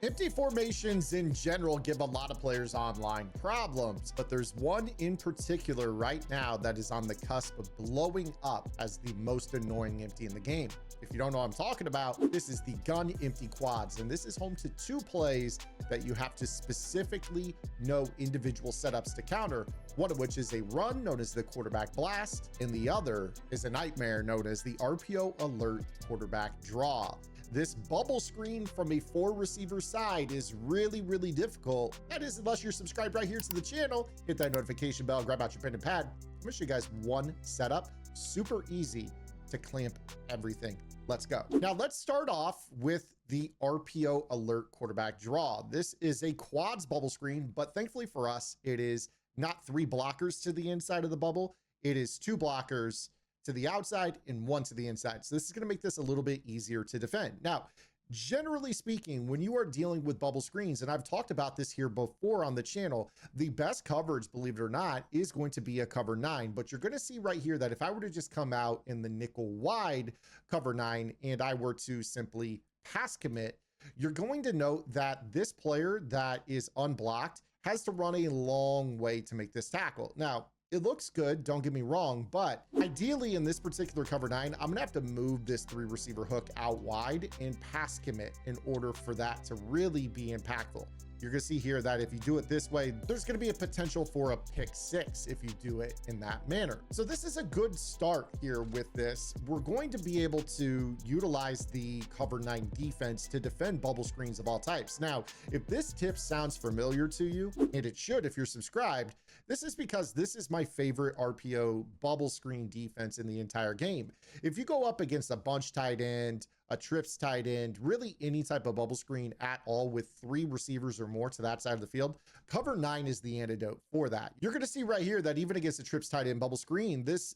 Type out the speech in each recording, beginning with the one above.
Empty formations in general give a lot of players online problems, but there's one in particular right now that is on the cusp of blowing up as the most annoying empty in the game. If you don't know what I'm talking about, this is the gun empty quads, and this is home to two plays that you have to specifically know individual setups to counter, one of which is a run known as the quarterback blast, and the other is a nightmare known as the RPO alert quarterback draw. This bubble screen from a 4-receiver side is really difficult. That is, unless you're subscribed right here to the channel, hit that notification bell, grab out your pen and pad. I'm gonna show you guys one setup, super easy to clamp everything. Let's go. Now let's start off with the RPO alert quarterback draw. This is a quads bubble screen, but thankfully for us, it is not 3 blockers to the inside of the bubble. It is 2 blockers to the outside and 1 to the inside. So this is going to make this a little bit easier to defend. Now, generally speaking, when you are dealing with bubble screens, and I've talked about this here before on the channel, the best coverage, believe it or not, is going to be a cover 9. But you're going to see right here that if I were to just come out in the nickel wide cover 9 and I were to simply pass commit, you're going to note that this player that is unblocked has to run a long way to make this tackle. Now, it looks good, don't get me wrong, but ideally in this particular cover 9, I'm gonna have to move this 3-receiver hook out wide and pass commit in order for that to really be impactful. You're gonna see here that if you do it this way, there's gonna be a potential for a pick 6 if you do it in that manner. So this is a good start here with this. We're going to be able to utilize the cover 9 defense to defend bubble screens of all types. Now, if this tip sounds familiar to you, and it should if you're subscribed, this is because this is my favorite RPO bubble screen defense in the entire game. If you go up against a bunch tight end, a trips tight end, really any type of bubble screen at all with 3 receivers or more to that side of the field, cover 9 is the antidote for that. You're going to see right here that even against a trips tight end bubble screen, this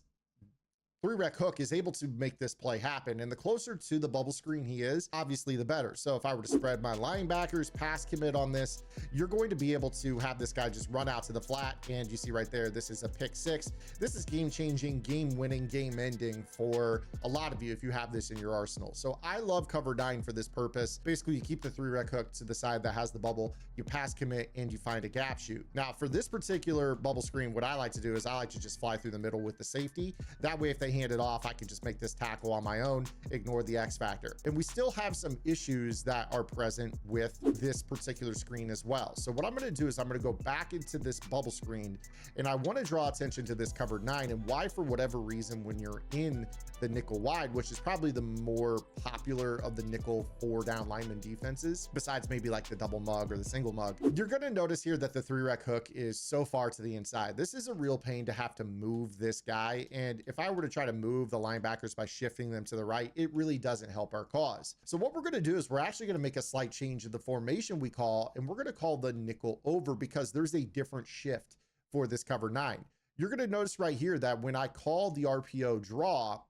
3-rec hook is able to make this play happen. And the closer to the bubble screen he is, obviously the better. So if I were to spread my linebackers, pass commit on this, you're going to be able to have this guy just run out to the flat. And you see right there, this is a pick 6. This is game changing, game winning, game ending for a lot of you if you have this in your arsenal. So I love cover 9 for this purpose. Basically, you keep the 3-rec hook to the side that has the bubble, you pass commit, and you find a gap shoot. Now for this particular bubble screen, what I like to do is I like to just fly through the middle with the safety. That way, if they hand it off, I can just make this tackle on my own, ignore the X factor. And we still have some issues that are present with this particular screen as well. So what I'm going to do is I'm going to go back into this bubble screen, and I want to draw attention to this cover 9 and why, for whatever reason, when you're in the nickel wide, which is probably the more popular of the nickel 4 down lineman defenses, besides maybe like the double mug or the single mug, you're going to notice here that the 3-rec hook is so far to the inside. This is a real pain to have to move this guy. And if I were to try to move the linebackers by shifting them to the right, it really doesn't help our cause. So what we're going to do is we're actually going to make a slight change in the formation we call, and we're going to call the nickel over because there's a different shift for this cover 9. You're going to notice right here that when I call the RPO draw,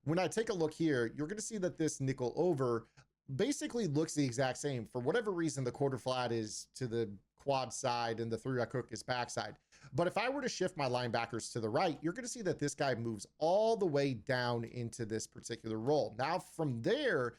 when I take a look here, you're going to see that this nickel over basically looks the exact same. For whatever reason, the quarter flat is to the quad side and the 3-rec hook is backside. But if I were to shift my linebackers to the right, you're going to see that this guy moves all the way down into this particular role. Now from there,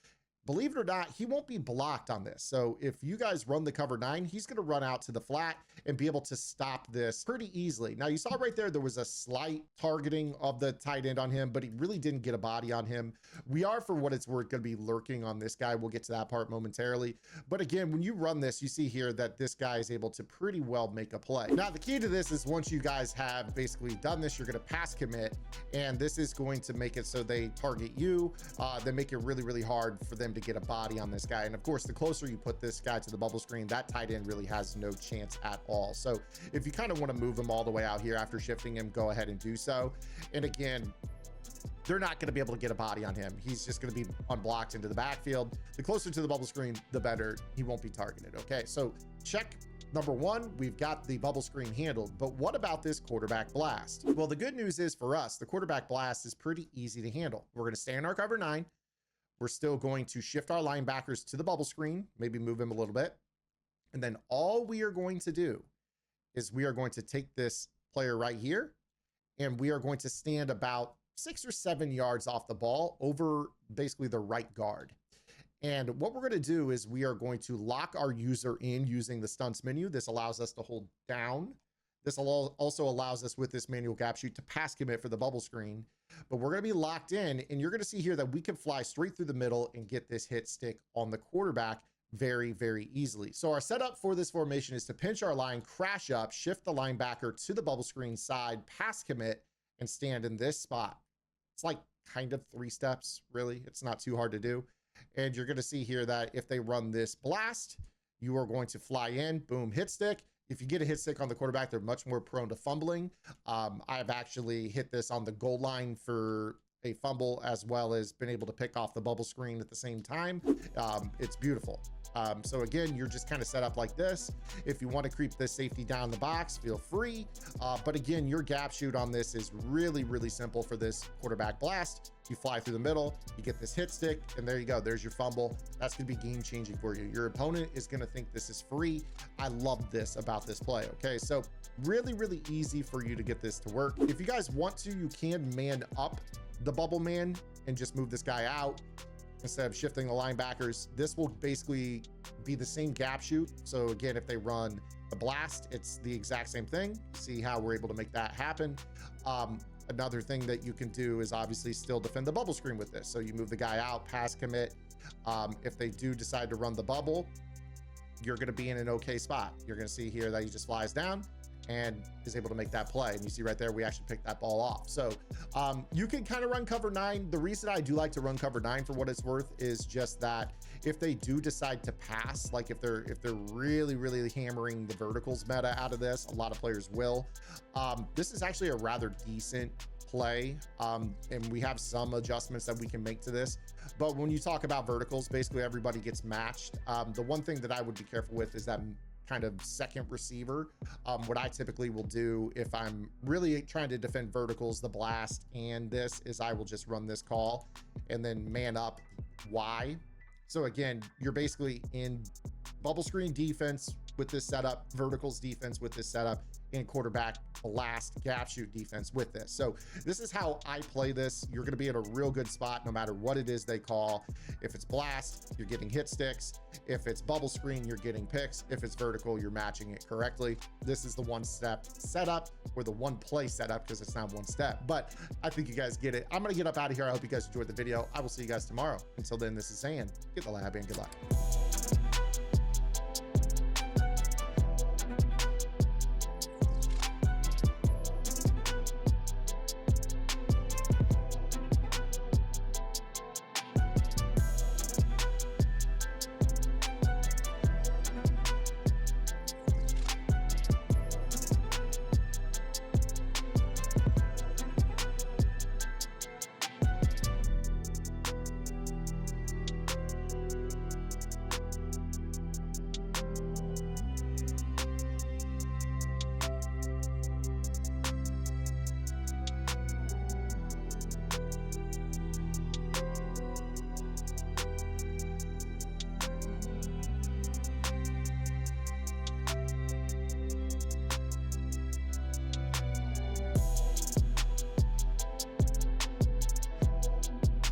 believe it or not, he won't be blocked on this. So if you guys run the cover 9, he's going to run out to the flat and be able to stop this pretty easily. Now you saw right there, there was a slight targeting of the tight end on him, but he really didn't get a body on him. We are, for what it's worth, going to be lurking on this guy. We'll get to that part momentarily. But again, when you run this, you see here that this guy is able to pretty well make a play. Now the key to this is once you guys have basically done this, you're going to pass commit, and this is going to make it so they target you. They make it really hard for them to get a body on this guy. And of course, the closer you put this guy to the bubble screen, that tight end really has no chance at all. So if you kind of want to move him all the way out here after shifting him, go ahead and do so. And again, they're not going to be able to get a body on him. He's just going to be unblocked into the backfield. The closer to the bubble screen, the better. He won't be targeted. Okay, so check number 1, we've got the bubble screen handled. But what about this quarterback blast? Well, the good news is for us, the quarterback blast is pretty easy to handle. We're going to stay in our cover 9. We're still going to shift our linebackers to the bubble screen, maybe move him a little bit. And then all we are going to do is we are going to take this player right here, and we are going to stand about 6 or 7 yards off the ball over basically the right guard. And what we're going to do is we are going to lock our user in using the stunts menu. This allows us to hold down. This also allows us with this manual gap shoot to pass commit for the bubble screen. But we're going to be locked in, and you're going to see here that we can fly straight through the middle and get this hit stick on the quarterback very, very easily. So our setup for this formation is to pinch our line, crash up, shift the linebacker to the bubble screen side, pass commit, and stand in this spot. It's like kind of 3 steps, really. It's not too hard to do. And you're going to see here that if they run this blast, you are going to fly in, boom, hit stick. If you get a hit stick on the quarterback, they're much more prone to fumbling. I've actually hit this on the goal line for a fumble, as well as been able to pick off the bubble screen at the same time. It's beautiful. So again, you're just kind of set up like this. If you want to creep this safety down the box, feel free. But again, your gap shoot on this is really, really simple for this quarterback blast. You fly through the middle, you get this hit stick, and there you go. There's your fumble. That's going to be game changing for you. Your opponent is going to think this is free. I love this about this play. Okay, so really, really easy for you to get this to work. If you guys want to, you can man up the bubble man and just move this guy out instead of shifting the linebackers. This will basically be the same gap shoot. So again, if they run the blast, it's the exact same thing. See how we're able to make that happen. Another thing that you can do is obviously still defend the bubble screen with this. So you move the guy out, pass commit. If they do decide to run the bubble, you're going to be in an okay spot. You're going to see here that he just flies down and is able to make that play. And you see right there, we actually picked that ball off. So you can kind of run cover 9. The reason I do like to run cover 9 for what it's worth is just that if they do decide to pass, like if they're really, really hammering the verticals meta out of this, a lot of players will. This is actually a rather decent play. And we have some adjustments that we can make to this. But when you talk about verticals, basically everybody gets matched. The one thing that I would be careful with is that kind of second receiver. What I typically will do if I'm really trying to defend verticals, the blast and this, is I will just run this call and then man up Y. So again, you're basically in bubble screen defense with this setup, verticals defense with this setup, and quarterback blast gap shoot defense with this. So this is how I play this. You're going to be in a real good spot no matter what it is they call. If it's blast, you're getting hit sticks. If it's bubble screen, you're getting picks. If it's vertical, you're matching it correctly. This is the 1-step setup, or the 1-play setup, because it's not 1 step, but I think you guys get it. I'm going to get up out of here. I hope you guys enjoyed the video. I will see you guys tomorrow. Until then, this is Zan. Get the lab and good luck.